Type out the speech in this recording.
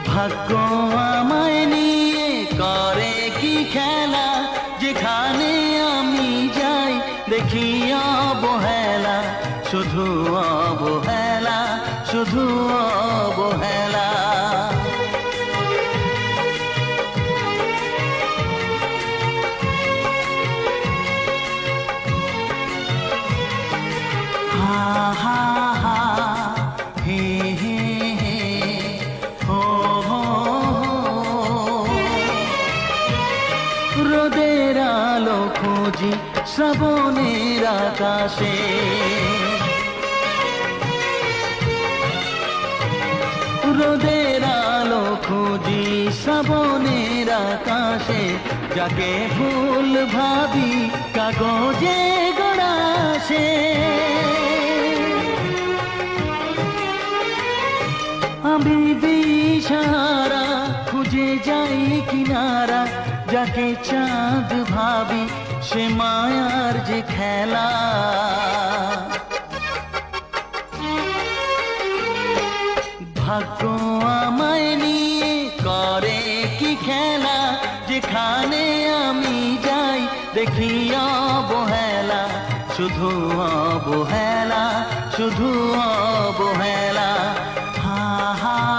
ভাগ্য আমায় নিয়ে করে কি খেলা, যেখানে আমি যাই দেখি অবহেলা, শুধু অবহেলা, শুধু অবহেলা। হা হা হা, হে হে হে, হো হো হো। রোদের আলো খুঁজি শ্রাবণের আকাশে, রোদের আলো খুঁজি শ্রাবণের আকাশে, যাকে ফুল ভাবি কাগজে গড়াসে। আমি দিশাহারা খুঁজে যাই কিনারা, যাকে চাঁদ ভাবি সে মায়ার যে খেলা। ভাগ্য আমায় নিয়ে করে কি খেলা, যেখানে আমি যাই দেখি অবহেলা, শুধু অবহেলা, শুধু অবহেলা। হা হা।